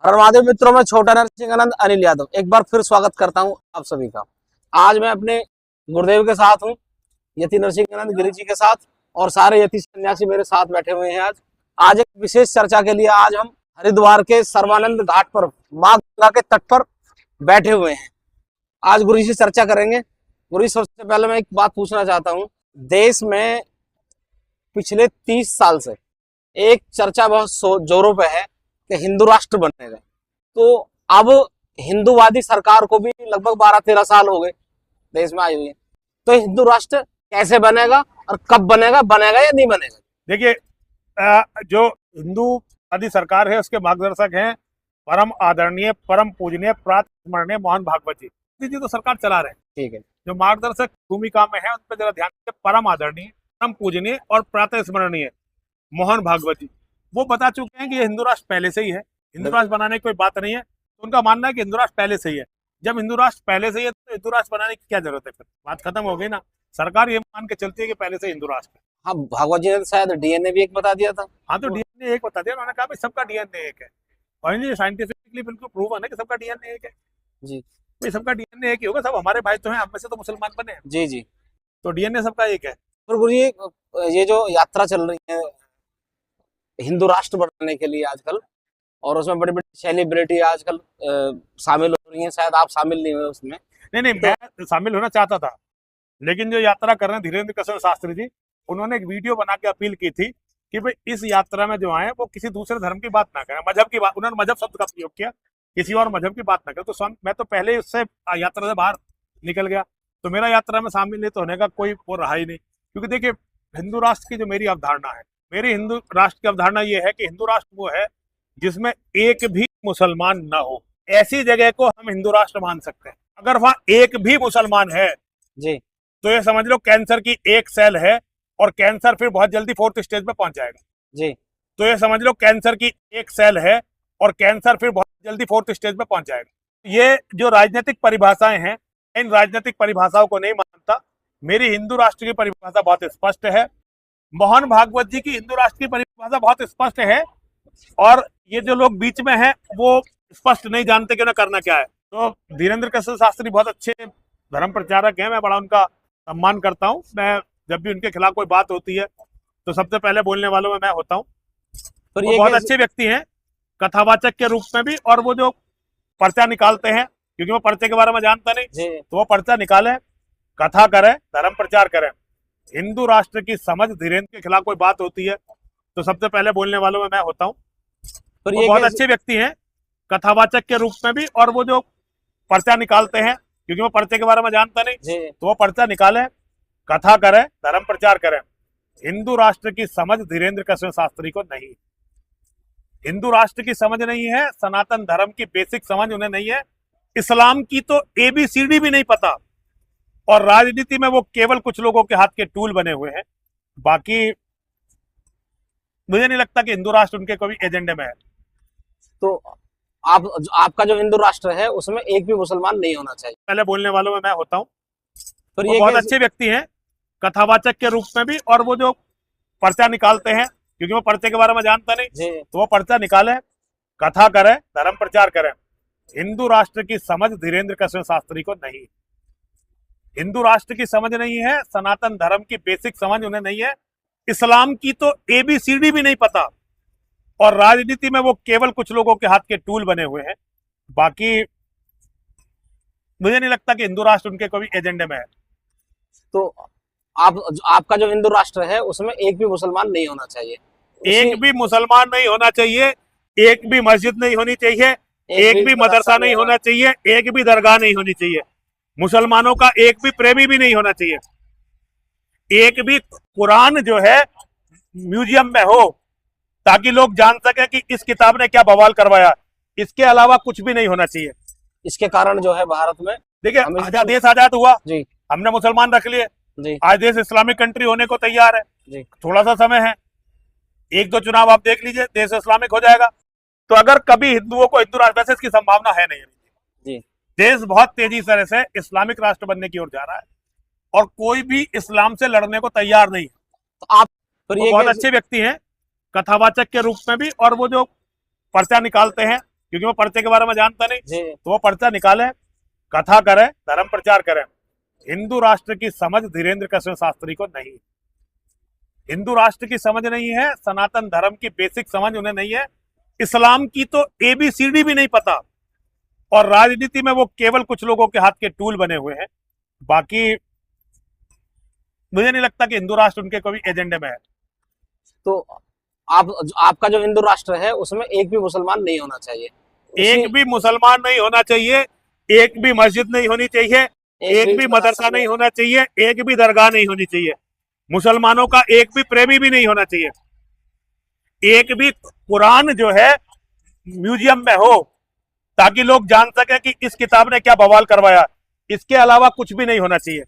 हर महादेव मित्रों में छोटा नरसिंह आनंद अनिल यादव एक बार फिर स्वागत करता हूं आप सभी का। आज मैं अपने गुरुदेव के साथ हूं, यति नरसिंह आनंद गिरी जी के साथ, और सारे यति सन्यासी मेरे साथ बैठे हुए हैं। आज एक विशेष चर्चा के लिए आज हम हरिद्वार के सर्वानंद घाट पर माँ गंगा के तट पर बैठे हुए हैं। आज गुरु जी से चर्चा करेंगे। गुरु जी, सबसे पहले मैं एक बात पूछना चाहता हूँ। देश में पिछले 30 साल से एक चर्चा बहुत जोरों पे है कि हिंदू राष्ट्र बनेगा। तो अब हिंदूवादी सरकार को भी लगभग 12-13 साल हो गए देश में आई हुई है। तो हिंदू राष्ट्र कैसे बनेगा और कब बनेगा, बनेगा या नहीं बनेगा? देखिए, जो हिंदूवादी सरकार है उसके मार्गदर्शक हैं परम आदरणीय, परम पूजनीय, प्रातस्मरणीय मोहन भागवत जी तो सरकार चला रहे हैं। ठीक है। जो मार्गदर्शक भूमिका में है उन पर जरा ध्यान दीजिए। परम आदरणीय, परम पूजनीय और प्रातस्मरणीय मोहन भागवत जी वो बता चुके हैं कि ये हिंदू राष्ट्र पहले से ही है, हिंदू राष्ट्र बनाने की कोई बात नहीं है। तो उनका मानना है कि हिंदू राष्ट्र पहले से ही है। जब हिंदू राष्ट्र पहले से ही है तो हिंदू राष्ट्र बनाने की क्या जरूरत है? फिर बात खत्म हो गई ना। सरकार ये मान के चलती है कि पहले से हिंदू राष्ट्र है। हाँ, भागवत जी ने तो शायद डीएनए भी एक बता दिया था। हाँ, तो डीएनए एक बता दिया। उन्होंने कहा सबका डीएनए एक है, और ये साइंटिफिकली बिल्कुल प्रूव है कि सबका डीएनए एक है जी। भाई, सबका डीएनए एक ही होगा। सब हमारे भाई तो हैं, हम में से तो मुसलमान बने हैं। जी जी। तो डीएनए सबका एक है। और गुरु जी, ये जो यात्रा चल रही है हिंदू राष्ट्र बनाने के लिए आजकल, और उसमें बड़ी बड़ी सेलिब्रिटी आजकल शामिल हो रही हैं। शायद आप शामिल नहीं हुए उसमें। नहीं, मैं शामिल होना चाहता था, लेकिन जो यात्रा कर रहे हैं धीरेन्द्र कृष्ण शास्त्री जी, उन्होंने एक वीडियो बना के अपील की थी कि भाई इस यात्रा में जो आए वो किसी दूसरे धर्म की बात ना करें, मजहब की बात। उन्होंने मजहब शब्द का प्रयोग किया, किसी और मजहब की बात ना करें। तो मैं तो पहले उससे यात्रा से बाहर निकल गया। तो मेरा यात्रा में शामिल नहीं तो होने का कोई वो रहा ही नहीं। क्योंकि देखिए, हिंदू राष्ट्र की जो मेरी अवधारणा है, मेरी हिंदू राष्ट्र की अवधारणा ये है कि हिंदू राष्ट्र वो है जिसमें एक भी मुसलमान ना हो। ऐसी जगह को हम हिंदू राष्ट्र मान सकते हैं। अगर वहां एक भी मुसलमान है जी, तो ये समझ लो कैंसर की एक सेल है, और कैंसर फिर बहुत जल्दी 4th स्टेज पे पहुंच जाएगा। जी। तो ये समझ लो कैंसर की एक सेल है, और कैंसर फिर बहुत जल्दी 4th स्टेज पे पहुंच जाएगा। ये जो राजनीतिक परिभाषाएं हैं, इन राजनीतिक परिभाषाओं को नहीं मानता। मेरी हिंदू राष्ट्र की परिभाषा बहुत स्पष्ट है, मोहन भागवत जी की हिंदू राष्ट्र की परिभाषा बहुत स्पष्ट है, और ये जो लोग बीच में हैं वो स्पष्ट नहीं जानते कि उन्हें करना क्या है। तो धीरेन्द्र कृष्ण शास्त्री बहुत अच्छे धर्म प्रचारक हैं, मैं बड़ा उनका सम्मान करता हूँ। मैं जब भी उनके खिलाफ कोई बात होती है तो सबसे पहले बोलने वालों में मैं होता हूँ। तो ये बहुत अच्छे व्यक्ति हैं कथावाचक के रूप में भी, और वो जो पर्चा निकालते हैं, क्योंकि वो पर्चे के बारे में जानता नहीं, तो वो पर्चा निकाले, कथा करें, धर्म प्रचार करें। हिंदू राष्ट्र की समझ, धीरेन्द्र के खिलाफ कोई बात होती है तो सबसे पहले बोलने वालों में मैं होता हूँ। तो ये बहुत अच्छे व्यक्ति हैं कथावाचक के रूप में भी, और वो जो पर्चा निकालते हैं, क्योंकि वो पर्चे के बारे में जानता नहीं, तो वो पर्चा निकाले, कथा करें, धर्म प्रचार करें। हिंदू राष्ट्र की समझ धीरेन्द्र कृष्ण शास्त्री को नहीं। हिंदू राष्ट्र की समझ नहीं है, सनातन धर्म की बेसिक समझ उन्हें नहीं है, इस्लाम की तो ABCD भी नहीं पता, और राजनीति में वो केवल कुछ लोगों के हाथ के टूल बने हुए हैं। बाकी मुझे नहीं लगता कि हिंदू राष्ट्र उनके कोई एजेंडे में है। तो आपका जो हिंदू राष्ट्र है उसमें एक भी मुसलमान नहीं होना चाहिए। पहले बोलने वालों में मैं होता हूँ। तो ये बहुत अच्छे व्यक्ति हैं कथावाचक के रूप में भी, और वो जो पर्चा निकालते हैं, क्योंकि वो पर्चे के बारे में जानता नहीं, तो वो पर्चा निकाले, कथा करें, धर्म प्रचार करें। हिंदू राष्ट्र की समझ धीरेन्द्र कृष्ण शास्त्री को नहीं। हिंदू राष्ट्र की समझ नहीं है, सनातन धर्म की बेसिक समझ उन्हें नहीं है, इस्लाम की तो ABCD भी नहीं पता, और राजनीति में वो केवल कुछ लोगों के हाथ के टूल बने हुए हैं। बाकी मुझे नहीं लगता कि हिंदू राष्ट्र उनके कोई एजेंडे में है। तो आपका जो हिंदू राष्ट्र है उसमें एक भी मुसलमान नहीं होना चाहिए। एक भी मुसलमान नहीं होना चाहिए, एक भी मस्जिद नहीं होनी चाहिए, एक भी मदरसा नहीं होना चाहिए, एक भी दरगाह नहीं होनी चाहिए, मुसलमानों का एक भी प्रेमी भी नहीं होना चाहिए, एक भी कुरान जो है म्यूजियम में हो ताकि लोग जान सके कि इस किताब ने क्या बवाल करवाया। इसके अलावा कुछ भी नहीं होना चाहिए। इसके कारण जो है भारत में, देखिए, देश आजाद हुआ जी, हमने मुसलमान रख लिए जी, आज देश इस्लामिक कंट्री होने को तैयार है जी। थोड़ा सा समय है, 1-2 चुनाव आप देख लीजिए, देश इस्लामिक हो जाएगा। तो अगर कभी हिंदुओं को हिंदू राष्ट्र, वैसे इसकी संभावना है नहीं जी। देश बहुत तेजी से इस्लामिक राष्ट्र बनने की ओर जा रहा है, और कोई भी इस्लाम से लड़ने को तैयार नहीं है। तो आप बहुत अच्छे व्यक्ति हैं कथावाचक के रूप में भी, और वो जो पर्चा निकालते हैं, क्योंकि वो पर्चे के बारे में जानता नहीं, जी तो वो पर्चा निकाले, कथा करे, धर्म प्रचार करे। हिंदू राष्ट्र की समझ धीरेन्द्र कृष्ण शास्त्री को नहीं, हिंदू राष्ट्र की समझ नहीं है, सनातन धर्म की बेसिक समझ उन्हें नहीं है, इस्लाम की तो ABCD भी नहीं पता, और राजनीति में वो केवल कुछ लोगों के हाथ के टूल बने हुए हैं। बाकी मुझे नहीं लगता कि हिंदू राष्ट्र उनके कोई एजेंडे में है। तो आपका जो हिंदू राष्ट्र है उसमें एक भी मुसलमान नहीं होना चाहिए, एक भी मुसलमान नहीं होना चाहिए, एक भी मस्जिद नहीं होनी चाहिए, एक भी मदरसा नहीं होना चाहिए, एक भी दरगाह नहीं होनी चाहिए, मुसलमानों का एक भी प्रेमी भी नहीं होना चाहिए, एक भी कुरान जो है म्यूजियम में हो ताकि लोग जान सके कि इस किताब ने क्या बवाल करवाया, इसके अलावा कुछ भी नहीं होना चाहिए।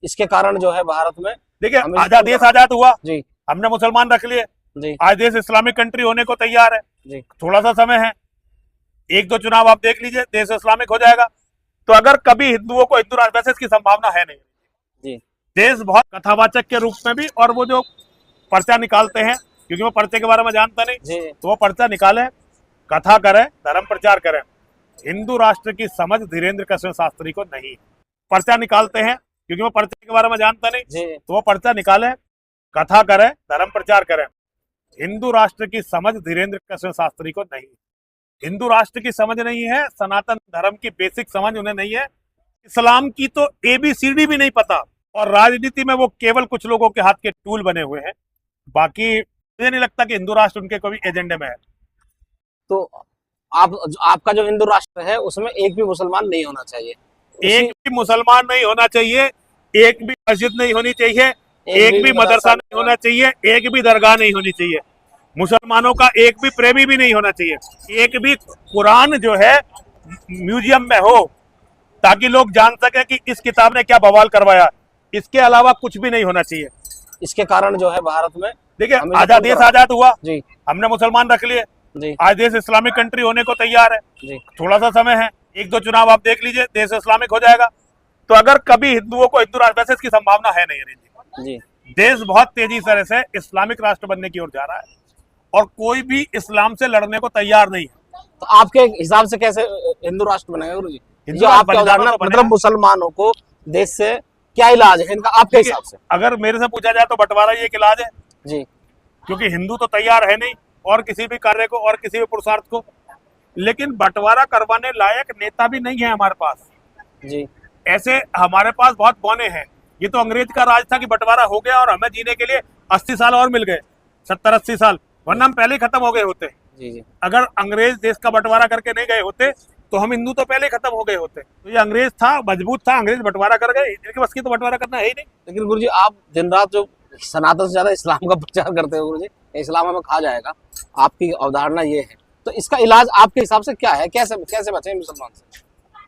इसके कारण जो है भारत में देखिए देश आजाद हुआ जी, हमने मुसलमान रख लिए जी आज देश इस्लामिक कंट्री होने को तैयार है, जी, थोड़ा सा समय है, 1-2 चुनाव आप देख लीजिए, देश इस्लामिक हो जाएगा। तो अगर कभी हिंदुओं को हिंदू राष्ट्र, वैसे इसकी संभावना है नहीं जी, देश बहुत कथावाचक के रूप में भी, और वो जो पर्चा निकालते हैं क्योंकि वो पर्चे के बारे में जानता नहीं, जी तो वो पर्चा निकाले, कथा करे, धर्म प्रचार करे। हिंदू राष्ट्र की समझ धीरेन्द्र कृष्ण शास्त्री को नहीं, पर्चा निकालते हैं क्योंकि वो पर्चे के बारे में जानता नहीं, जी, तो वो पर्चा निकाले, कथा करे, धर्म प्रचार करे। हिंदू राष्ट्र की समझ धीरेन्द्र कृष्ण शास्त्री को नहीं, हिंदू राष्ट्र की समझ नहीं है, सनातन धर्म की बेसिक समझ उन्हें नहीं है, इस्लाम की तो ABCD भी नहीं पता, और राजनीति में वो केवल कुछ लोगों के हाथ के टूल बने हुए हैं। बाकी मुझे नहीं लगता कि हिंदू राष्ट्र उनके कोई एजेंडे में है। तो आपका जो हिंदू राष्ट्र है उसमें एक भी मुसलमान नहीं होना चाहिए, एक भी मुसलमान नहीं होना चाहिए, एक भी मस्जिद नहीं होनी चाहिए, एक भी मदरसा नहीं होना चाहिए, एक भी दरगाह नहीं होनी चाहिए, मुसलमानों का एक भी प्रेमी भी नहीं होना चाहिए, एक भी कुरान जो है म्यूजियम में हो ताकि लोग जान सके कि इस किताब ने क्या बवाल करवाया, इसके अलावा कुछ भी नहीं होना चाहिए। इसके कारण जो है भारत में देखिए देश आजाद हुआ जी, हमने मुसलमान रख लिए जी, आज देश इस्लामिक कंट्री होने को तैयार है, जी, थोड़ा सा समय है, 1-2 चुनाव आप देख लीजिए, देश इस्लामिक हो जाएगा। तो अगर कभी हिंदुओं को हिंदू राष्ट्र, वैसे इसकी संभावना है नहीं जी, देश बहुत तेजी से इस्लामिक राष्ट्र बनने की ओर जा रहा है, और कोई भी इस्लाम से लड़ने को तैयार नहीं है। तो आपके हिसाब से कैसे हिंदू राष्ट्र बनेगा गुरु जी? हिंदू जो राष्ट्र आपका बनेगा उदाहरण तो मतलब मुसलमानों को देश से क्या इलाज है इनका आपके हिसाब से? अगर मेरे से पूछा जाए तो बंटवारा ही एक इलाज है, जी, क्योंकि हिंदू तो तैयार है नहीं और किसी भी कार्य को और किसी भी पुरुषार्थ को, लेकिन बंटवारा करवाने लायक नेता भी नहीं है हमारे पास। जी, ऐसे हमारे पास बहुत बौने हैं। ये तो अंग्रेज का राज था कि बंटवारा हो गया और हमें जीने के लिए 80 साल और मिल गए, 70-80 साल, वरना हम पहले ही खत्म हो गए होते। जी, जी, अगर अंग्रेज देश का बंटवारा करके नहीं गए होते तो हम हिंदू तो पहले ही खत्म हो गए होते। तो ये अंग्रेज था, मजबूत था, अंग्रेज बंटवारा कर गए, इनके बस की तो बंटवारा करना है ही नहीं। लेकिन गुरु जी आप दिन रात जो सनातन से ज्यादा इस्लाम का प्रचार करते हो गुरु जी, इस्लाम हमें खा जाएगा, आपकी अवधारणा ये है, तो इसका इलाज आपके हिसाब से क्या है? कैसे कैसे बचे मुसलमान से?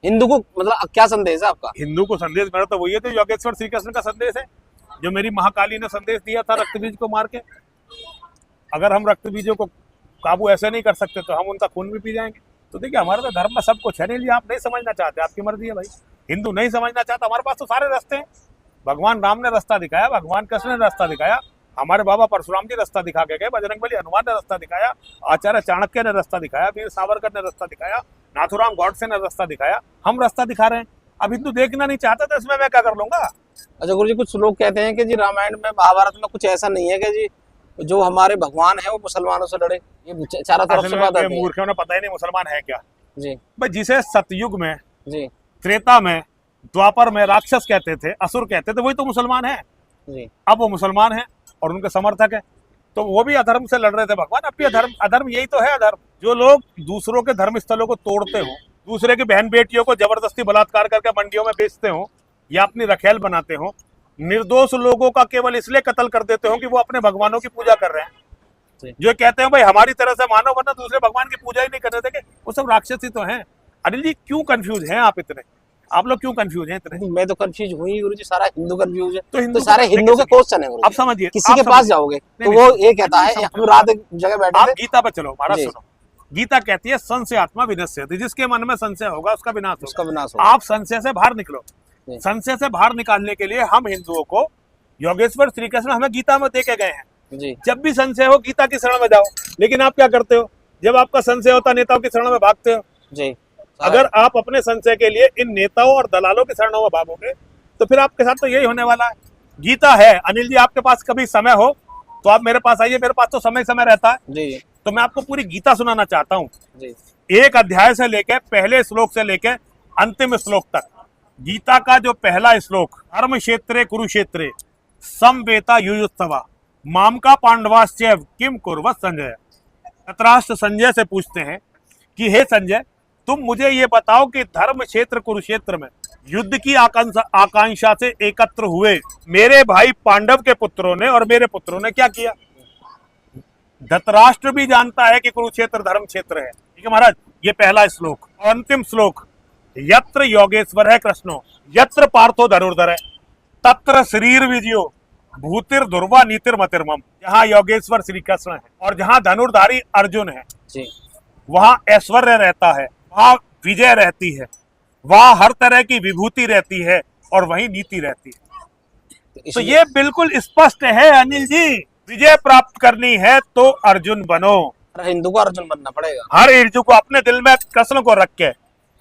हिंदू को मतलब क्या संदेश है आपका? हिंदू को संदेश मेरा तो वही है, तो योगेश्वर श्री कृष्ण का संदेश है, जो मेरी महाकाली ने संदेश दिया था रक्त बीज को मार के। अगर हम रक्त बीजों को काबू ऐसे नहीं कर सकते तो हम उनका खून भी पी जाएंगे। तो देखिए हमारे तो धर्म में सब कुछ है, नहीं आप नहीं समझना चाहते, आपकी मर्जी है भाई। हिंदू नहीं समझना चाहता, हमारे पास तो सारे रास्ते हैं। भगवान राम ने रास्ता दिखाया, भगवान कृष्ण ने रास्ता दिखाया, हमारे बाबा परशुराम जी रास्ता दिखा के गए, बजरंगबली हनुमान ने रास्ता दिखाया, आचार्य चाणक्य ने रास्ता दिखाया, वीर सावरकर ने रास्ता दिखाया, नाथुराम गॉडसे ने रास्ता दिखाया, हम रास्ता दिखा रहे हैं। अब हिंदू देखना नहीं चाहता तो इसमें मैं क्या कर लूंगा? अच्छा गुरु जी, कुछ लोग कहते हैं कि जी रामायण में महाभारत में कुछ ऐसा नहीं है कि जी जो हमारे भगवान है वो मुसलमानों से लड़े, ये चारों तरफ से बात आती है। मूर्खों ने पता ही नहीं मुसलमान है क्या। जी, भाई जिसे सतयुग में, जी, त्रेता में, द्वापर में राक्षस कहते थे, असुर कहते थे, वही तो मुसलमान है। जी, अब वो मुसलमान है और उनके समर्थक है, तो वो भी अधर्म से लड़ रहे थे भगवान। अब भी अधर्म यही तो है अधर्म। जो लोग दूसरों के धर्म स्थलों को तोड़ते हो, दूसरे की बहन बेटियों को जबरदस्ती बलात्कार करके मंडियों में बेचते हो या अपनी रखेल बनाते हो, निर्दोष लोगों का केवल इसलिए कत्ल कर देते हो कि वो अपने भगवानों की पूजा कर रहे हैं, जो कहते हैं भाई हमारी तरह से मानो, वरना दूसरे भगवान की पूजा ही नहीं करने देंगे, वो सब राक्षसी तो हैं। अनिल जी क्यों कंफ्यूज हैं आप इतने? आप लोग क्यों कंफ्यूज हैं इतने? मैं तो कंफ्यूज हुई गुरु जी, सारा हिंदू कंफ्यूज है, तो तो सारे हिंदू के क्वेश्चन है गुरु अब जी। समझिए, किसी के पास जाओगे तो वो ये कहता है, हम रात एक जगह बैठे आप थे। गीता पे चलो, महाराज जी। सुनो, गीता कहती है संशय आत्मा विनश्यति, जिसके मन में संशय होगा उसका विनाश होगा। उसका विनाश हो। आप संशय से बाहर निकलो। जी। संशय से बाहर निकालने के लिए हम हिंदुओं को योगेश्वर श्री कृष्ण हमें गीता में दे के गए हैं। जी, जब भी संशय हो गीता की शरण में जाओ। लेकिन आप क्या करते हो? जब आपका संशय होता नेताओं की शरण में भागते हो। जी। अगर आप अपने संशय के लिए इन नेताओं और दलालों के शरणों में भागोगे तो फिर आपके साथ तो यही होने वाला है। गीता है अनिल जी, आपके पास कभी समय हो तो आप मेरे पास आइए, मेरे पास तो समय समय रहता है। जी तो मैं आपको पूरी गीता सुनाना चाहता हूँ, जी एक अध्याय से लेकर पहले श्लोक से लेकर अंतिम श्लोक तक। गीता का जो पहला श्लोक, धर्म क्षेत्रे कुरुक्षेत्रे समवेता युयुत्सवा माम का पांडवाश्चैव किम कुर्वत संजय। धृतराष्ट्र संजय से पूछते हैं कि हे संजय, तुम मुझे ये बताओ कि धर्म क्षेत्र कुरुक्षेत्र में युद्ध की आकांक्षा से एकत्र हुए मेरे भाई पांडव के पुत्रों ने और मेरे पुत्रों ने क्या किया। धृतराष्ट्र भी जानता है कि कुरुक्षेत्र धर्म क्षेत्र है, ठीक है महाराज। ये पहला श्लोक। और अंतिम श्लोक, यत्र योगेश्वर है कृष्णो यत्र पार्थो धनुर्धर है तत्र शरीर विजयो भूतिर ध्रुवा नीतिर मतिर्मम। जहाँ योगेश्वर श्री कृष्ण है और जहाँ धनुर्धारी अर्जुन है जी। वहाँ ऐश्वर्य रहता है, वहाँ विजय रहती है, वहाँ हर तरह की विभूति रहती है और वही नीति रहती है। तो ये बिल्कुल स्पष्ट है अनिल जी, विजय प्राप्त करनी है तो अर्जुन बनो। हर हिंदू को अर्जुन बनना पड़ेगा। हर हिंदू को अपने दिल में कृष्ण को रख के,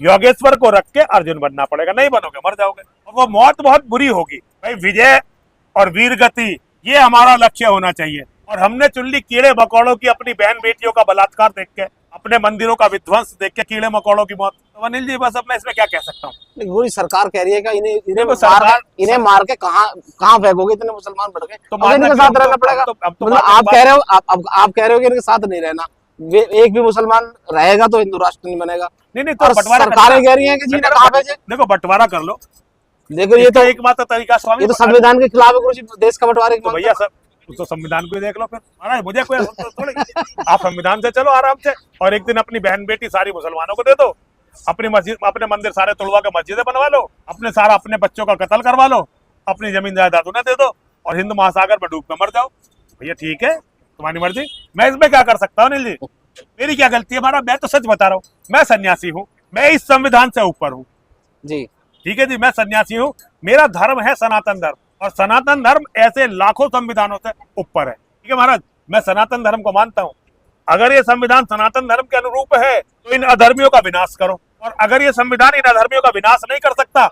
योगेश्वर को रख के अर्जुन बनना पड़ेगा। नहीं बनोगे मर जाओगे और वो मौत बहुत बुरी होगी। भाई विजय और वीर गति ये हमारा लक्ष्य होना चाहिए। और हमने चुन ली कीड़े मकोड़ों की, अपनी बहन बेटियों का बलात्कार देख के, अपने मंदिरों का विध्वंस देख के कीड़े मकोड़ों की मौत। तो अनिल जी बस अब मैं इसमें क्या कह सकता हूँ। पूरी सरकार कह रही है कि इन्हें मार के कहाँ फेंकोगे, इतने मुसलमान बढ़ गए तो अब इनके साथ रहना पड़ेगा। मतलब आप कह रहे हो, आप कह रहे हो कि इनके साथ नहीं रहना, एक भी मुसलमान रहेगा तो हिंदू राष्ट्र नहीं बनेगा। नहीं तो सरकारें कह रही है कि जी ने कहाँ भेजे। देखो बटवारा कर लो, देखो ये तो एकमात्र तरीका स्वामी, ये तो संविधान के खिलाफ है गुरुजी, देश का बंटवारे तो भैया सब तो संविधान को ही देख लो फिर। महाराज मुझे कोई थोड़ी, आप संविधान से चलो आराम से और एक दिन अपनी बहन बेटी सारी मुसलमानों को दे दो, अपनी मस्जिद अपने मंदिर सारे तोड़वा के मस्जिदें बनवा लो, अपने बच्चों का कत्ल करवा लो, अपनी जमीन जायदाद उन्हें दे दो और हिंद महासागर में डूब कर मर जाओ। भैया ठीक है, तुम्हारी मर्जी, मैं इसमें क्या कर सकता हूँ अनिल जी। मेरी क्या गलती है महाराज, मैं तो सच बता रहा हूँ। मैं सन्यासी हूँ, मैं इस संविधान से ऊपर हूँ जी। ठीक है जी, मैं सन्यासी हूँ, मेरा धर्म है सनातन धर्म और सनातन धर्म ऐसे लाखों संविधानों से ऊपर है। ठीक है महाराज, मैं सनातन धर्म को मानता हूँ। अगर ये संविधान सनातन धर्म के अनुरूप है तो इन अधर्मियों का विनाश करो, और अगर ये संविधान इन अधर्मियों का विनाश नहीं कर सकता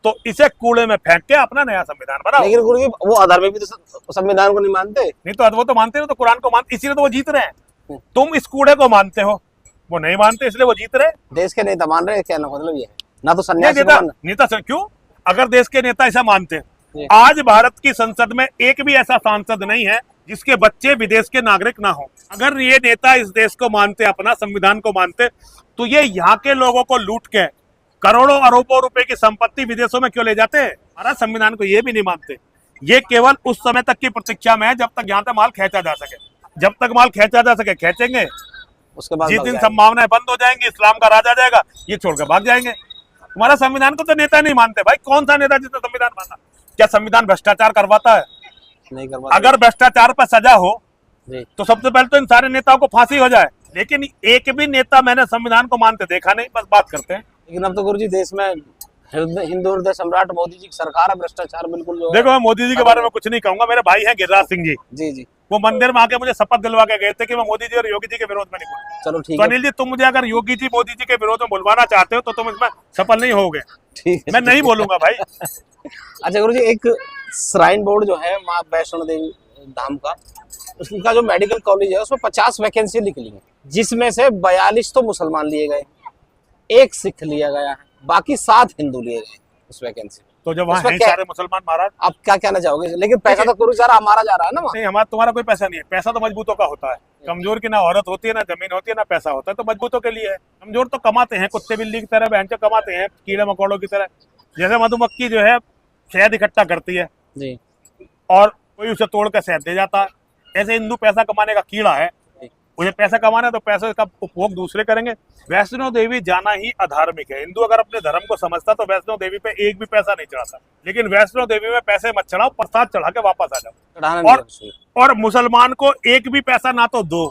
तो इसे कूड़े में फेंक के अपना नया संविधान बनाओ। लेकिन गुरुजी वो अधर्मी भी तो संविधान को नहीं मानते। नहीं तो वो तो मानते हो, तो कुरान को मानते, इसीलिए तो वो जीत रहे हैं। तुम इस कूड़े को मानते हो, वो नहीं मानते इसलिए वो जीत रहे। देश के नेता मान रहे हैं, क्या मतलब ये है ना, तो सन्यासी नेता क्यों, अगर देश के नेता ऐसा मानते हैं, आज भारत की संसद में एक भी ऐसा सांसद नहीं है जिसके बच्चे विदेश के नागरिक ना हो। अगर ये नेता इस देश को मानते, अपना संविधान को मानते, तो ये यहाँ के लोगों को लूट के करोड़ों अरबों रुपए की संपत्ति विदेशों में क्यों ले जाते हैं। हमारा संविधान को ये भी नहीं मानते। ये केवल उस समय तक की प्रतीक्षा में है जब तक यहाँ से माल खींचा जा सके। जब तक माल खींचा जा सके खींचेंगे, उसके बाद जिस दिन संभावनाएं बंद हो जाएंगी, इस्लाम का राज आ जाएगा, ये छोड़कर भाग जाएंगे। हमारा संविधान को तो नेता नहीं मानते। भाई कौन सा नेता जिसने संविधान माना? क्या संविधान भ्रष्टाचार करवाता है? नहीं करवाता। अगर भ्रष्टाचार पर सजा हो जी, तो सबसे पहले तो इन सारे नेताओं को फांसी हो जाए। लेकिन एक भी नेता मैंने संविधान को मानते देखा नहीं, बस बात करते हैं। लेकिन अब तो गुरुजी देश में हिंदू हृदय सम्राट मोदी जी की सरकार है, भ्रष्टाचार बिल्कुल जो देखो मैं मोदी जी के बारे में कुछ नहीं कहूंगा। मेरे भाई हैं गिरिराज सिंह जी, जी जी, वो मंदिर में आके मुझे शपथ दिलवा के गए थे कि मैं मोदी जी और योगी जी के विरोध में नहीं बोलूंगा। चलो ठीक तो है। अनिल जी, तुम मुझे अगर योगी जी मोदी जी के विरोध में बुलवाना चाहते हो तो तुम इसमें सफल नहीं होगे। ठीक है, मैं नहीं बोलूंगा भाई। अच्छा गुरुजी, एक श्राइन बोर्ड जो है माँ वैष्णो देवी धाम का, उसका जो मेडिकल कॉलेज है उसमें 50 वैकेंसी निकली है, जिसमें से 42 तो मुसलमान लिए गए, 1 सिख लिया गया है, बाकी 7 हिंदू लिए गए उस वैकेंसी। तो जब वहाँ हैं सारे मुसलमान महाराज, आप क्या कहना चाहोगे? लेकिन पैसा तो गुरु सारा हमारा जा रहा है ना वहाँ। नहीं, हमारा तुम्हारा कोई पैसा नहीं है। पैसा तो मजबूतों का होता है। कमजोर की ना औरत होती है, ना जमीन होती है, ना पैसा होता है, तो मजबूतों के लिए है। कमजोर तो कमाते हैं, कुत्ते बिल्ली की तरह बहन कमाते हैं, कीड़े मकोड़ों की तरह। जैसे मधुमक्खी जो है शहद इकट्ठा करती है जी, और कोई उसे तोड़ कर शहद दे जाता है, ऐसे हिंदू पैसा कमाने का कीड़ा है। मुझे पैसा कमाना है तो पैसे का उपभोग दूसरे करेंगे। वैष्णो देवी जाना ही अधार्मिक है। हिंदू अगर अपने धर्म को समझता तो वैष्णो देवी पे एक भी पैसा नहीं चढ़ाता। लेकिन वैष्णो देवी में पैसे मत चढ़ाओ, प्रसाद चढ़ा के वापस आ जाओ। और मुसलमान को एक भी पैसा ना तो दो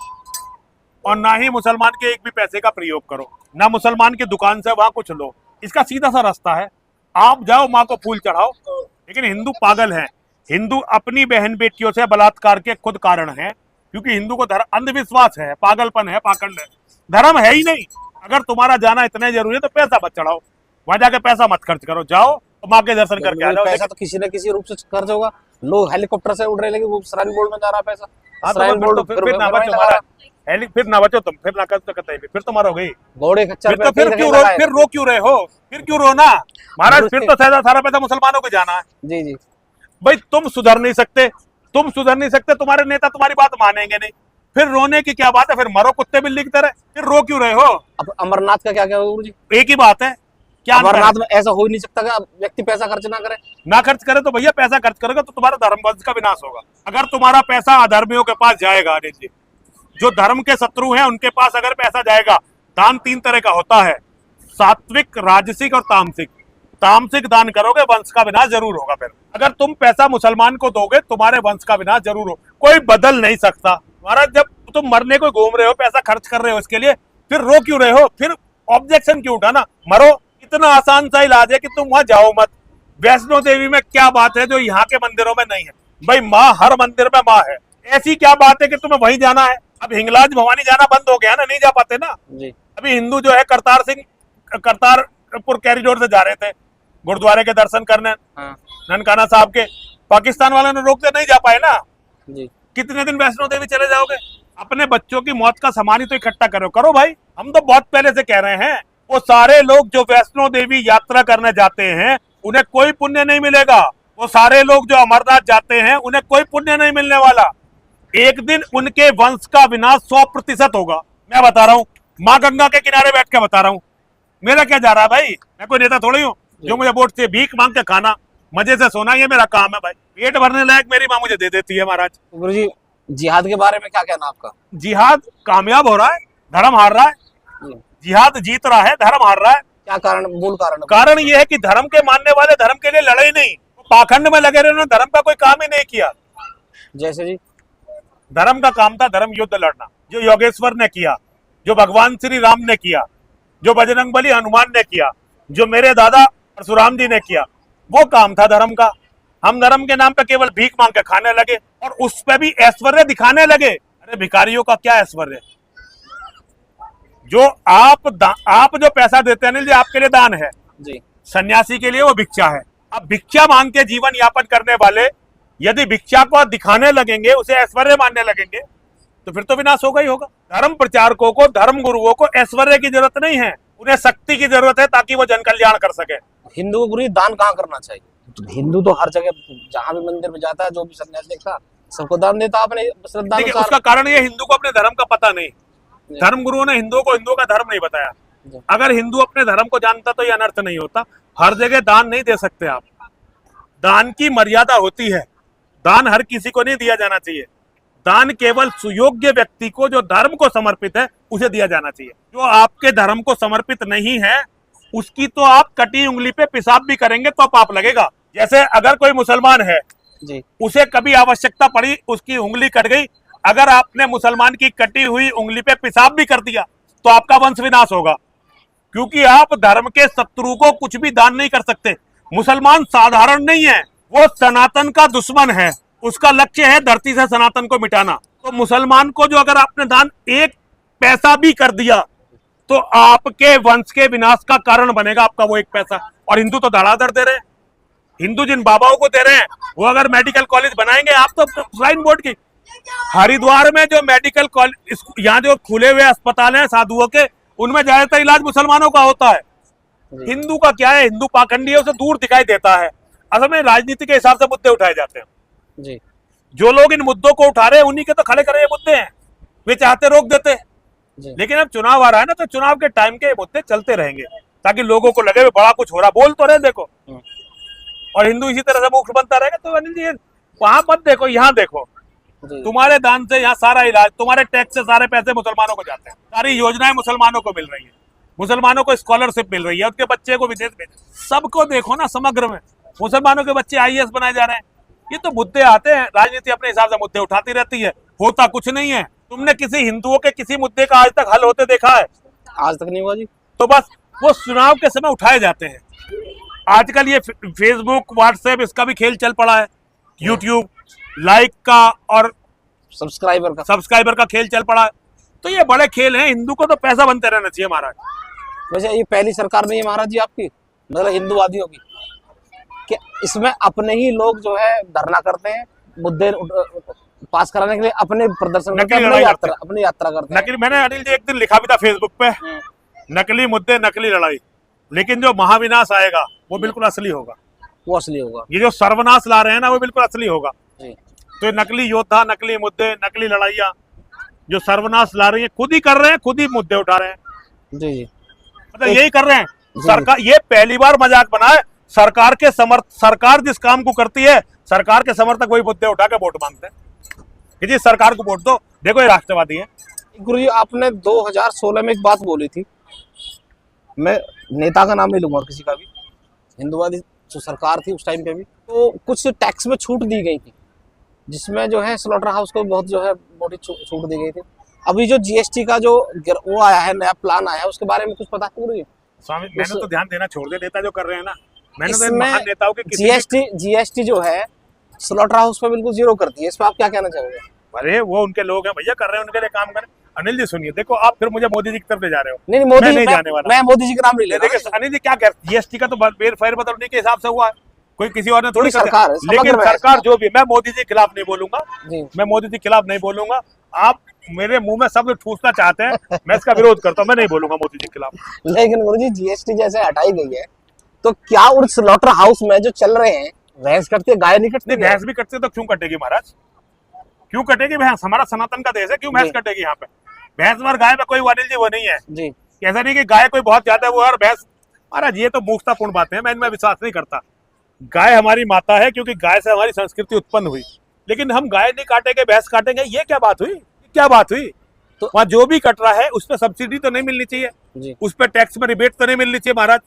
और ना ही मुसलमान के एक भी पैसे का प्रयोग करो, ना मुसलमान की दुकान से वहां कुछ लो। इसका सीधा सा रास्ता है, आप जाओ माँ को फूल चढ़ाओ। लेकिन हिंदू पागल है। हिंदू अपनी बहन बेटियों से बलात्कार के खुद कारण है, क्योंकि हिंदू को अंधविश्वास है, पागलपन है, पाखंड है, धर्म है ही नहीं। अगर तुम्हारा जाना इतना जरूरी है तो पैसा मत चढ़ाओ, वहां जाके पैसा मत खर्च करो, जाओ माँ के दर्शन करके आ जाओ। पैसा तो किसी न किसी रूप से खर्च होगा। लोग हेलीकॉप्टर से उड़ रहे, लेकिन वो श्राइन बोर्ड में जा रहा है पैसा। हाँ, तो श्राइन बोर्ड फिर ना बचो महाराज, फिर ना बचो तुम, फिर ना कर सकते, फिर तो मरो गई। घोड़े खच्चर फिर तो फिर रो क्यों रहे हो, फिर क्यों रोना महाराज? फिर तो सारा पैसा मुसलमानों को जाना है। जी जी भाई तुम सुधर नहीं सकते, तुम्हारे नेता तुम्हारी बात मानेंगे नहीं, फिर रोने की क्या बात है? फिर मरो कुत्ते बिल्ली की तरह, फिर रो क्यों रहे हो? अब अमरनाथ का क्या क्या गुरु जी? एक ही बात है, क्या अमरनाथ में ऐसा हो ही नहीं सकता कि व्यक्ति पैसा खर्च ना करे। ना खर्च करे तो भैया, पैसा खर्च करेगा तो तुम्हारा धर्म वंश का विनाश होगा। अगर तुम्हारा पैसा अधर्मियों के पास जाएगा, अनिल जी, जो धर्म के शत्रु हैं उनके पास अगर पैसा जाएगा, दान 3 तरह का होता है, सात्विक, राजसिक और तामसिक। तामसिक दान करोगे, वंश का विनाश जरूर होगा। फिर अगर तुम पैसा मुसलमान को दोगे, तुम्हारे वंश का विनाश जरूर हो, कोई बदल नहीं सकता। महाराज जब तुम मरने को घूम रहे हो, पैसा खर्च कर रहे हो इसके लिए, फिर रो क्यों रहे हो? फिर ऑब्जेक्शन क्यों उठाना? मरो। इतना आसान सा इलाज है कि तुम वहां जाओ मत। वैष्णो देवी में क्या बात है जो यहाँ के मंदिरों में नहीं है? भाई माँ हर मंदिर में माँ है, ऐसी क्या बात है कि तुम्हें वहीं जाना है? अब हिंगलाज भवानी जाना बंद हो गया ना, नहीं जा पाते ना जी। अभी हिंदू जो है करतारपुर कॉरिडोर से जा रहे थे गुरुद्वारे के दर्शन करने, हाँ। ननकाना साहब के, पाकिस्तान वालों ने रोक के नहीं जा पाए ना जी। कितने दिन वैष्णो देवी चले जाओगे? अपने बच्चों की मौत का सामान ही तो इकट्ठा करो भाई। हम तो बहुत पहले से कह रहे हैं, वो सारे लोग जो वैष्णो देवी यात्रा करने जाते हैं उन्हें कोई पुण्य नहीं मिलेगा। वो सारे लोग जो अमरनाथ जाते हैं उन्हें कोई पुण्य नहीं मिलने वाला। एक दिन उनके वंश का विनाश 100% होगा। मैं बता रहा हूँ, माँ गंगा के किनारे बैठ के बता रहा हूँ। मेरा क्या जा रहा है भाई? मैं कोई नेता थोड़ी हूँ जो मुझे वोट से भीख मांग के खाना, मजे से सोना, ये मेरा काम है भाई। पेट भरने लायक मेरी माँ मुझे दे देती है महाराज। गुरुजी जिहाद के बारे में क्या कहना आपका? जिहाद कामयाब हो रहा है, धर्म हार रहा है। जिहाद जीत रहा है, धर्म हार रहा है। क्या कारण, मूल कारण? कारण ये है कि धर्म के मानने वाले धर्म के लिए लड़े ही नहीं, पाखंड में लगे रहे, उन्होंने धर्म का कोई काम ही नहीं किया। जैसे जी? धर्म का काम था धर्म युद्ध लड़ना, जो योगेश्वर ने किया, जो भगवान श्री राम ने किया, जो बजरंगबली हनुमान ने किया, जो मेरे दादा परशुराम जी ने किया, वो काम था धर्म का। हम धर्म के नाम पे केवल भीख मांग के खाने लगे और उस पे भी ऐश्वर्य दिखाने लगे। अरे भिखारियों का क्या ऐश्वर्य? जो आप जो पैसा देते हैं अनिल जी, आपके लिए दान है जी। सन्यासी के लिए वो भिक्षा है। अब भिक्षा मांग के जीवन यापन करने वाले यदि भिक्षा को दिखाने लगेंगे, उसे ऐश्वर्य मानने लगेंगे, तो फिर तो विनाश होगा ही होगा। धर्म प्रचारकों को, धर्म गुरुओं को ऐश्वर्य की जरूरत नहीं है, उन्हें शक्ति की जरूरत है ताकि वो जन कल्याण कर सके। हिंदू को गुरु दान कहाँ करना चाहिए? हिंदू तो हर जगह, जहाँ भी मंदिर में जाता है, जो भी सन्यासी देखता है, सबको दान देता अपने श्रद्धा अनुसार। उसका कारण ये हिंदू को अपने धर्म का पता नहीं। धर्म गुरुओं ने हिंदुओं को हिंदुओं का धर्म नहीं बताया। अगर हिंदू अपने धर्म को जानता तो ये अनर्थ नहीं होता। हर जगह दान नहीं दे सकते आप, दान की मर्यादा होती है। दान हर किसी को नहीं दिया जाना चाहिए। दान केवल सुयोग्य व्यक्ति को, जो धर्म को समर्पित है, उसे दिया जाना चाहिए। जो आपके धर्म को समर्पित नहीं है उसकी तो आप कटी उंगली पे पेशाब भी करेंगे तो पाप लगेगा। जैसे अगर कोई मुसलमान है जी, उसे कभी आवश्यकता पड़ी, उसकी उंगली कट गई, अगर आपने मुसलमान की कटी हुई उंगली पे पेशाब भी कर दिया तो आपका वंश विनाश होगा, क्योंकि आप धर्म के शत्रु को कुछ भी दान नहीं कर सकते। मुसलमान साधारण नहीं है, वो सनातन का दुश्मन है। उसका लक्ष्य है धरती से सनातन को मिटाना। तो मुसलमान को जो अगर आपने दान 1 पैसा भी कर दिया तो आपके वंश के विनाश का कारण बनेगा आपका वो 1 पैसा। और हिंदू तो धड़ाधड़ दे रहे हैं। हिंदू जिन बाबाओं को दे रहे हैं वो अगर मेडिकल कॉलेज बनाएंगे, आप तो श्राइन बोर्ड की, हरिद्वार में जो मेडिकल कॉलेज, यहाँ जो खुले हुए अस्पताल हैं साधुओं के, उनमें ज्यादातर इलाज मुसलमानों का होता है। हिंदू का क्या है? हिंदू पाखंडी है, उसे दूर दिखाई देता है। असल में राजनीति के हिसाब से मुद्दे उठाए जाते हैं जी। जो लोग इन मुद्दों को उठा रहे हैं उन्हीं के तो खड़े करे मुद्दे हैं, वे चाहते रोक देते हैं। लेकिन अब चुनाव आ रहा है ना, तो चुनाव के टाइम के मुद्दे चलते रहेंगे ताकि लोगों को लगे बड़ा कुछ हो रहा, बोल तो रहे देखो। और हिंदू इसी तरह से मुख्य बनता रहेगा। तो अनिल जी वहां मत देखो, यहाँ देखो। तुम्हारे दान से यहाँ सारा इलाज, तुम्हारे टैक्स से सारे पैसे मुसलमानों को जाते हैं, सारी योजनाएं मुसलमानों को मिल रही है, मुसलमानों को स्कॉलरशिप मिल रही है, उनके बच्चे को विदेश भेज, सबको देखो ना समग्र में। मुसलमानों के बच्चे IAS बनाए जा रहे हैं। ये तो मुद्दे आते हैं, राजनीति अपने हिसाब से मुद्दे उठाती रहती है, होता कुछ नहीं है। तुमने किसी हिंदुओं के किसी मुद्दे का आज तक हल होते देखा है? आज तक नहीं हुआ जी। तो बस वो चुनाव के समय उठाए जाते हैं। आजकल ये फेसबुक, व्हाट्सएप, इसका भी खेल चल पड़ा है, यूट्यूब, लाइक का और सब्सक्राइबर का खेल चल पड़ा है। तो ये बड़े खेल हैं, हिंदू को तो पैसा बनते रहना चाहिए महाराज। वैसे ये पहली सरकार नहीं है महाराज जी आपकी, मतलब हिंदूवादियों की, कि इसमें अपने ही लोग जो है धरना करते हैं, मुद्दे पास कराने के लिए अपने प्रदर्शन करते हैं, अपनी यात्रा करते हैं। नकली, मैंने अनिल जी एक दिन लिखा भी था फेसबुक पे, नकली मुद्दे नकली लड़ाई, लेकिन जो महाविनाश आएगा वो बिल्कुल असली होगा, वो असली होगा। ये जो सर्वनाश ला रहे हैं ना वो बिल्कुल असली होगा। जी। तो ये नकली योद्धा, नकली मुद्दे, नकली लड़ाइयाँ जो सर्वनाश ला रही है, खुद ही कर रहे हैं, खुद ही मुद्दे उठा रहे हैं। जी जी, मतलब यही कर रहे हैं। सरकार ये पहली बार मजाक बना है, सरकार जिस काम को करती है, सरकार के समर्थक वही मुद्दे उठा के वोट मांगते हैं कि जी सरकार को वोट दो, देखो ये राष्ट्रवादी है। गुरुजी आपने 2016 में एक बात बोली थी, मैं नेता का नाम नहीं लूंगा और किसी का भी, हिंदूवादी जो सरकार थी उस टाइम पे भी, तो कुछ टैक्स में छूट दी गई थी, जिसमें जो है स्लॉटर हाउस को बहुत जो है मोटी छूट दी गई थी। अभी जो जीएसटी का जो वो आया है, नया प्लान आया है, उसके बारे में कुछ पता है गुरुजी? स्वामी मैंने तो ध्यान देना छोड़ दिया, नेता जो कर रहे हैं ना, मैंने तो इसमें महान नेताओं के जीएसटी जो है स्लॉटर हाउस पे बिल्कुल जीरो करती है, इस पर आप क्या कहना चाहोगे? अरे वो उनके लोग हैं भैया, कर रहे हैं, उनके लिए काम करें। अनिल जी सुनिए, देखो आप फिर मुझे मोदी जी की तरफ ले जा रहे हो। नहीं मोदी नहीं जाने वाला, मैं मोदी जी का नाम नहीं ले रहा। देखिए अनिल जी क्या कह, जीएसटी का तो फेरबदल उन्हीं के हिसाब से हुआ है, कोई किसी और ने थोड़ी सरकार है, लेकिन सरकार जो भी, मैं मोदी जी के खिलाफ नहीं बोलूंगा, जी। मैं मोदी जी के खिलाफ नहीं बोलूंगा। आप मेरे मुंह में शब्द ठूसना चाहते हैं, मैं इसका विरोध करता हूँ, मैं नहीं बोलूंगा मोदी जी के खिलाफ। लेकिन गुरुजी जीएसटी जैसे हटाई गई है, तो क्या उन स्लॉटर हाउस में जो चल रहे हैं, भैंस कटती है, गाय नहीं कटती? भैंस भी कटती तो क्यों कटेगी महाराज, क्यों कटेगी भैंस? हमारा सनातन का देश है, क्यों भैंस कटेगी? यहाँ पे भैंस और गाय में कोई अनिल जी वो नहीं है जी। ऐसा नहीं कि गाय कोई बहुत ज्यादा वो है और भैंस, महाराज ये तो मूर्खतापूर्ण बातें हैं, मैं इनमें विश्वास नहीं करता। गाय हमारी माता है, क्योंकि गाय से हमारी संस्कृति उत्पन्न हुई, लेकिन हम गाय नहीं काटेंगे, भैंस काटेंगे, ये क्या बात हुई? क्या बात हुई? तो वहाँ जो भी कट रहा है उस पर सब्सिडी तो नहीं मिलनी चाहिए, उस पर टैक्स में रिबेट तो नहीं मिलनी चाहिए महाराज।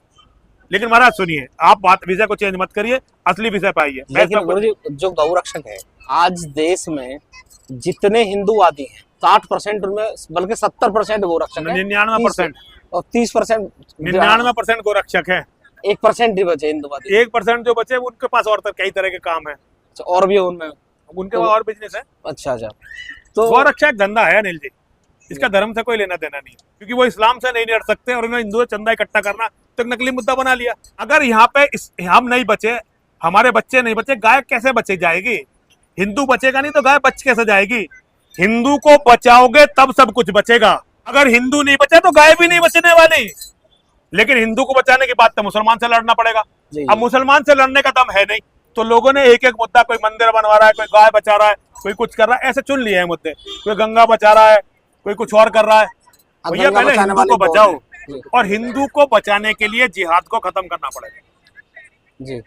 लेकिन महाराज सुनिए, आप बात विषय को चेंज मत करिए, असली विषय पे आइए। लेकिन गुरुजी जो गौरक्षक है आज देश में, जितने हिंदूवादी हैं 60% उनमें, बल्कि 70% गौरक्षक है, 99% और 30% 99% गौरक्षक है, 1% ही बचे हिंदूवादी। 1% जो बचे उनके पास और कई तरह के काम है, और भी उनमें उनके पास और बिजनेस है। अच्छा, तो गौरक्षा एक धंधा है अनिल जी, इसका धर्म से कोई लेना देना नहीं, क्योंकि वो इस्लाम से नहीं लड़ सकते और उन्हें हिंदुओं चंदा इकट्ठा करना तो नकली मुद्दा बना लिया। अगर यहाँ पे हम नहीं बचे, हमारे बच्चे नहीं बचे, गाय कैसे बचे जाएगी? हिंदू बचेगा नहीं तो गाय बच कैसे जाएगी? हिंदू को बचाओगे तब सब कुछ बचेगा, अगर हिंदू नहीं बचे तो गाय भी नहीं बचने वाली। लेकिन हिंदू को बचाने की बात तो मुसलमान से लड़ना पड़ेगा। अब मुसलमान से लड़ने का दम है नहीं, तो लोगों ने एक एक मुद्दा, कोई मंदिर बनवा रहा है, कोई गाय बचा रहा है, कोई कुछ कर रहा है, ऐसे चुन लिए हैं मुद्दे। कोई गंगा बचा रहा है, कोई कुछ और कर रहा है। भैया पहले हिंदू को बचाओ, और हिंदू को बचाने के लिए जिहाद को खत्म करना पड़ेगा जी।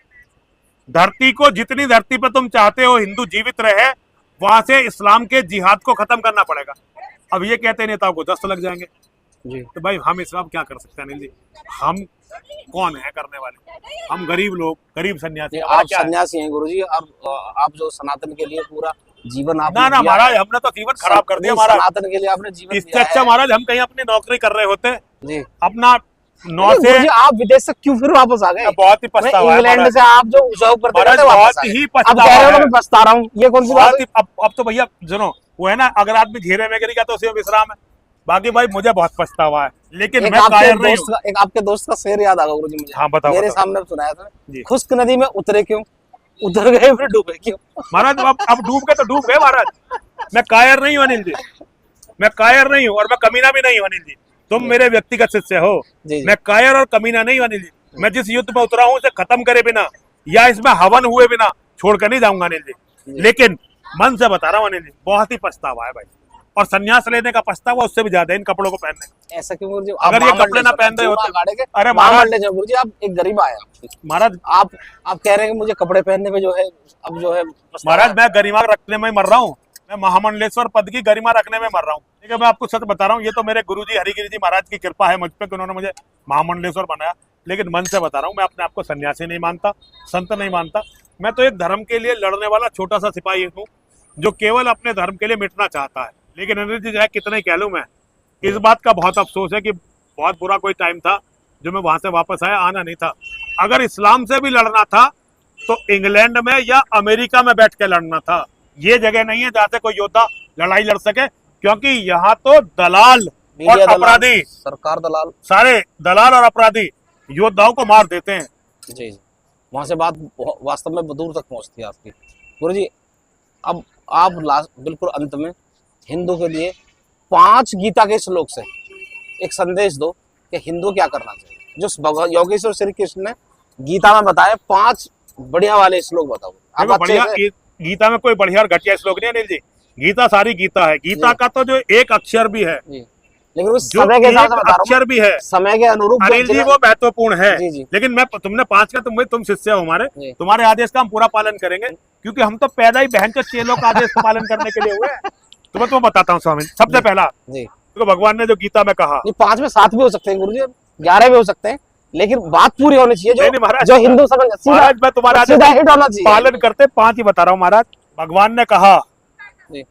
धरती को, जितनी धरती पर तुम चाहते हो हिंदू जीवित रहे, वहां से इस्लाम के जिहाद को खत्म करना पड़ेगा। अब ये कहते हैं नेताओं को 10 लग जाएंगे जी, तो भाई हम इस्लाम क्या कर सकते हैं अनिल जी? हम कौन है करने वाले? हम गरीब लोग, गरीब सन्यासी। आप सन्यासी हैं गुरुजी, आप जो सनातन के लिए पूरा जीवन आप ना महाराज, हमने तो जीवन खराब कर दिया महाराज, सनातन के लिए आपने जीवन इससे अच्छा महाराज हम कहीं अपनी नौकरी कर रहे होते जी, अपना 9 से। आप विदेश से क्यों फिर वापस आ गए? बहुत ही पछतावा है, इंग्लैंड से आप जो जॉब करते थे बहुत ही पछतावा है। मैं पछता रहा हूँ, ये कौन सी बात है? अब तो भैया सुनो, वो है ना, अगर आदमी घेरे में गिरेगा तो उसे विश्राम है। बाकी भाई मुझे बहुत पछतावा है, लेकिन मैं कायर नहीं हूं। एक आपके दोस्त का शेर याद आ गया गुरुजी मुझे। हाँ बताओ, मेरे सामने सुनाया था, खुश्क नदी में उतरे क्यों, उतर गए फिर डूबे क्यों? महाराज अब डूब गए तो डूब गए महाराज। मैं कायर नहीं हूँ अनिल जी, मैं कायर नहीं हूँ, और मैं कमीना भी नहीं हूँ अनिल जी। तुम मेरे व्यक्तिगत शिष्य हो, मैं कायर और कमीना नहीं हूँ अनिल जी। मैं जिस युद्ध में उतरा हूँ उसे खत्म करे बिना, या इसमें हवन हुए बिना छोड़कर नहीं जाऊंगा अनिल जी। लेकिन मन से बता रहा हूँ अनिल जी, बहुत ही पछतावा है भाई, और संन्यास लेने का पछतावा उससे भी ज्यादा इन कपड़ों को पहनने। ऐसा क्यों गुरुजी? अगर ये कपड़े ना पहन रहे होते, अरे महाराज गुरुजी आप एक गरीब आया महाराज, आप कह रहे हैं कि मुझे कपड़े पहनने में जो है, अब जो है महाराज मैं गरिमा रखने में मर रहा हूँ, मैं महामंडलेश्वर पद की गरिमा रखने में मर रहा हूँ। ठीक है, मैं आपको सच बता रहा हूँ, ये तो मेरे गुरुजी हरिगिरी जी महाराज की कृपा है मुझ पे कि उन्होंने मुझे महामंडलेश्वर बनाया। लेकिन मन से बता रहा हूँ, मैं अपने आप को सन्यासी नहीं मानता, संत नहीं मानता। मैं तो एक धर्म के लिए लड़ने वाला छोटा सा सिपाही हूँ, जो केवल अपने धर्म के लिए मिटना चाहता है। लेकिन अनिल जी चाहे कितना ही कह लूँ, मैं इस बात का बहुत अफसोस है कि बहुत बुरा कोई टाइम था जो मैं वहां से वापस आया, आना नहीं था। अगर इस्लाम से भी लड़ना था तो इंग्लैंड में या अमेरिका में बैठ के लड़ना था। ये जगह नहीं है जहाँ से कोई योद्धा लड़ाई लड़ सके। क्योंकि यहाँ तो दलाल और मीडिया दलाल, अपराधी, सरकार दलाल। सारे दलाल और अपराधी योद्धाओं को मार देते हैं। जी जी, वहां से बात वास्तव में दूर तक पहुंचती है आपकी। गुरु जी, अब आप लास्ट बिल्कुल अंत में हिंदू के लिए 5 गीता के श्लोक से एक संदेश दो कि हिंदू क्या करना चाहिए, जो योगेश्वर श्री कृष्ण ने गीता में बताए 5 बढ़िया वाले श्लोक बताओ आप। देखो, अच्छे बढ़िया से गीता में कोई बढ़िया और घटिया श्लोक नहीं है अनिल जी। गीता सारी गीता है। गीता जी। का तो जो एक अक्षर भी है, जी, लेकिन उस जो समय के हिसाब एक से बता रहा अक्षर हूँ, भी है समय के अनुरूप अनिल जी, वो महत्वपूर्ण है। जी जी लेकिन मैं तुमने 5 का, तुम शिष्य हो हमारे, जी। तुम्हारे आदेश का हम पूरा पालन करेंगे, क्योंकि हम तो पैदा ही बहन के चेलों का आदेश का पालन करने के लिए हुए हैं। तुम्हें बताता हूँ स्वामी, सबसे जी। पहला जी, तो भगवान ने जो गीता में कहा, नहीं 5 में 7 भी हो सकते हैं गुरु जी, 11 भी हो सकते हैं, लेकिन बात पूरी होनी चाहिए। नहीं, नहीं, महाराज, जो हिंदू समझ महाराज मैं तुम्हारा आदेश सीधा हिट होना चाहिए। पालन करते 5 ही बता रहा हूँ महाराज। भगवान ने कहा, जी।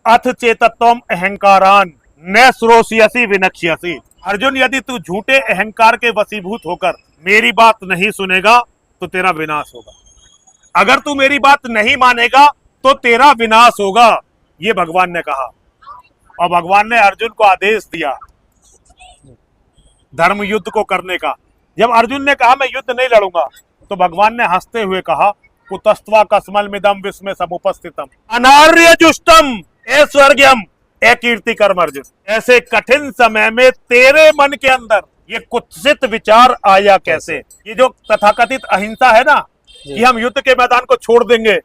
अथ चेतत्वम अहंकारान न श्रोष्यसि विनक्ष्यसि। अर्जुन, यदि तू झूठे अहंकार के वशीभूत होकर मेरी बात नहीं सुनेगा तो तेरा विनाश होगा। अगर तू मेरी बात नहीं मानेगा तो तेरा विनाश होगा, ये भगवान ने कहा। और भगवान ने अर्जुन को आदेश दिया धर्म युद्ध को करने का। जब अर्जुन ने कहा मैं युद्ध नहीं लड़ूंगा, तो भगवान ने हंसते हुए कहा, कुतस्त्वा कस्मल मिदम विस्मे समुपस्थितम अनार्य जुष्टम ऐश्वर्यम ए कीर्ति कर्म। अर्जुन, ऐसे कठिन समय में तेरे मन के अंदर ये कुत्सित विचार आया कैसे? ये जो तथाकथित अहिंसा है ना, कि हम युद्ध के मैदान को छोड़ देंगे,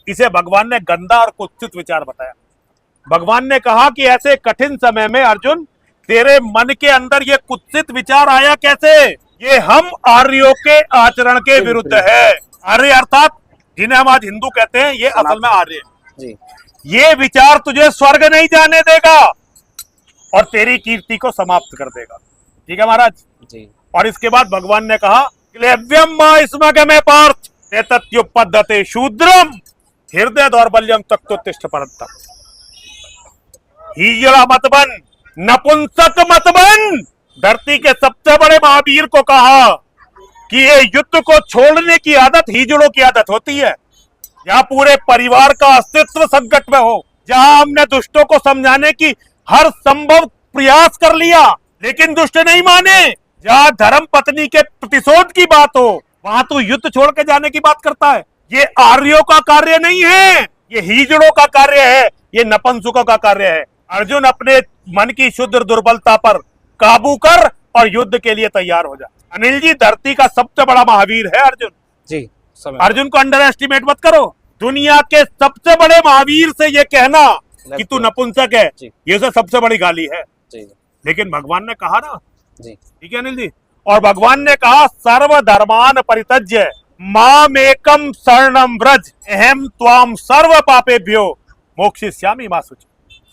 इसे भगवान ने गंदा और कुत्सित विचार बताया। भगवान ने कहा कि ऐसे कठिन समय में अर्जुन, तेरे मन के अंदर ये कुत्सित विचार आया कैसे? ये हम आर्यों के आचरण के विरुद्ध है। आर्य अर्थात जिन्हें हम आज हिंदू कहते हैं, ये असल में आर्य है। ये विचार तुझे स्वर्ग नहीं जाने देगा और तेरी कीर्ति को समाप्त कर देगा। ठीक है महाराज जी। और इसके बाद भगवान ने कहा, क्लेव्यम मा स्मगमे पार्थ एतत्युपपद्यते शूद्रम हृदय दौर्बल्यम तत्त्वतिष्ठ परन्तप। हिजड़ा मत बन, नपुंसक मत बन। धरती के सबसे बड़े महावीर को कहा कि ये युद्ध को छोड़ने की आदत हिजड़ों की आदत होती है। जहां पूरे परिवार का अस्तित्व संकट में हो, जहां हमने दुष्टों को समझाने की हर संभव प्रयास कर लिया लेकिन दुष्ट नहीं माने, जहां धर्म पत्नी के प्रतिशोध की बात हो, वहां तू युद्ध छोड़ के जाने की बात करता है। ये आर्यों का कार्य नहीं है, ये हिजड़ों का कार्य है, ये नपुंसकों का कार्य है। अर्जुन, अपने मन की शुद्ध दुर्बलता पर काबू कर और युद्ध के लिए तैयार हो जा। अनिल जी, धरती का सबसे बड़ा महावीर है अर्जुन जी। अर्जुन को अंडर एस्टिमेट मत करो। दुनिया के सबसे बड़े महावीर से ये कहना कि तू नपुंसक है, ये उसे सबसे बड़ी गाली है। लेकिन भगवान ने कहा ना, ठीक है अनिल जी, और भगवान ने कहा, सर्वधर्मान परित्यज्य मामेकम शरणम व्रज अहम त्वाम सर्व पापेभ्यो मोक्षयिष्यामि मा शुचि।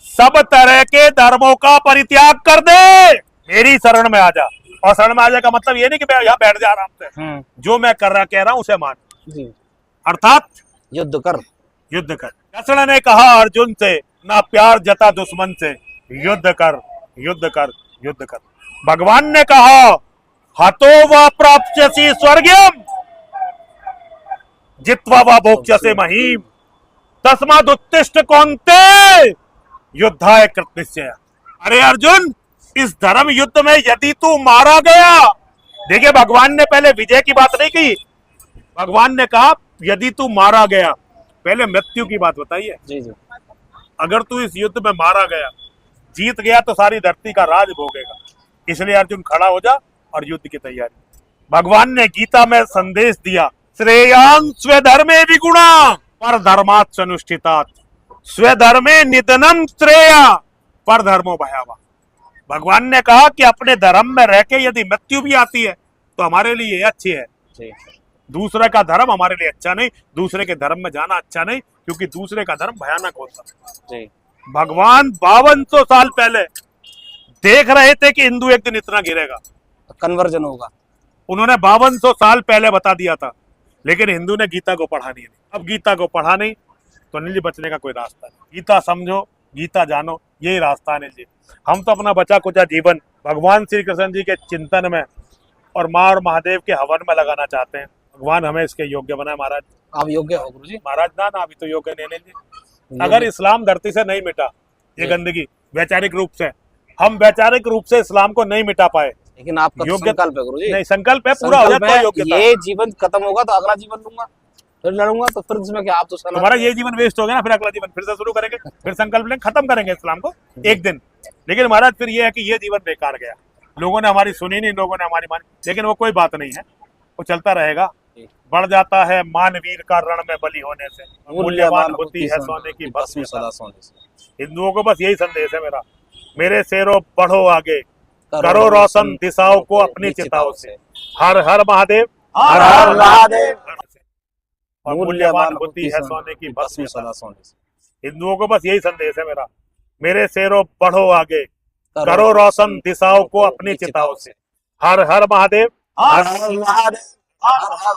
सब तरह के धर्मों का परित्याग कर दे, मेरी शरण में आ जा। और शरण में आ जाए का मतलब ये नहीं कि मैं यहाँ बैठ जा आराम से, जो मैं कह रहा हूं उसे मान, अर्थात युद्ध कर। युद्ध कर। कृष्ण ने कहा अर्जुन से, ना प्यार जता दुश्मन से, युद्ध कर युद्ध कर युद्ध कर। भगवान ने कहा, हतो व प्राप्स्यसि स्वर्गम जित्वा व भोक्ष्यसे महीम तस्मादुत्तिष्ठ कौन्तेय युद्धाय कृतनिश्चय। अरे अर्जुन, इस धर्म युद्ध में यदि तू मारा गया, देखिए भगवान ने पहले विजय की बात नहीं की, भगवान ने कहा यदि तू मारा गया, पहले मृत्यु की बात बताइए। जी जी। अगर तू इस युद्ध में मारा गया, जीत गया, तो सारी धरती का राज भोगेगा। इसलिए अर्जुन खड़ा हो जा और युद्ध की तैयारी। भगवान ने गीता में संदेश दिया, श्रेयान् स्वधर्मे विगुणा पर धर्मात् अनुष्ठितात् स्वधर्मे निधनम श्रेया पर धर्मो भयावा। भगवान ने कहा कि अपने धर्म में रह के यदि मृत्यु भी आती है तो हमारे लिए अच्छी है। दूसरे का धर्म हमारे लिए अच्छा नहीं, दूसरे के धर्म में जाना अच्छा नहीं, क्योंकि दूसरे का धर्म भयानक होता है। भगवान 5200 साल पहले देख रहे थे कि हिंदू एक दिन इतना गिरेगा, कन्वर्जन होगा। उन्होंने 5200 साल पहले बता दिया था, लेकिन हिंदू ने गीता को पढ़ा नहीं। अब गीता को पढ़ा नहीं तो अनिल जी बचने का कोई रास्ता नहीं। गीता समझो, गीता जानो, यही रास्ता है अनिल जी। हम तो अपना बचा कुचा जीवन भगवान श्री कृष्ण जी के चिंतन में और माँ और महादेव के हवन में लगाना चाहते हैं। भगवान हमें इसके योग्य बनाए महाराज। आप योग्य हो गुरु जी। महाराज ना अभी तो योग्य नहीं अनिल जी। अगर इस्लाम धरती से नहीं मिटा ये जी। गंदगी वैचारिक रूप से। हम वैचारिक रूप से इस्लाम को नहीं मिटा पाए। लेकिन आपका तो योग्य- संकल्प है गुरुजी, नहीं, संकल्प है, पूरा हो जाए संकल्प तो है, योग्यता। ये जीवन खत्म होगा तो अगला जीवन लूंगा, फिर लड़ूंगा, तो फिर इसमें क्या, आप तो सलाह तुम्हारा ये जीवन वेस्ट हो गया ना, फिर अगला जीवन फिर से शुरू करेंगे, फिर संकल्प लेंगे, खत्म करेंगे इस्लाम को एक दिन। लेकिन महाराज फिर ये है कि ये जीवन बेकार गया, लोगों ने हमारी सुनी नहीं, लोगों ने हमारी मानी, लेकिन वो कोई बात नहीं है, वो चलता रहेगा। बढ़ जाता है मानवीर का रण में बलि होने से, मूल्यवान होती है सोने की भस्म सदा सोने से। हिंदुओं को बस यही संदेश है मेरा, मेरे शेरों बढ़ो आगे, करो रोशन दिशाओं को अपनी चिताओं से, हर हर महादेव, हर हर महादेव, और मूल्यवान होती है सोने की भस्म सदा सोने से। हिंदुओं को बस यही संदेश है मेरा, मेरे शेरों बढ़ो आगे, करो रोशन दिशाओं को अपनी चिताओं से, हर हर महादेव, हर हर महादेव, हर हर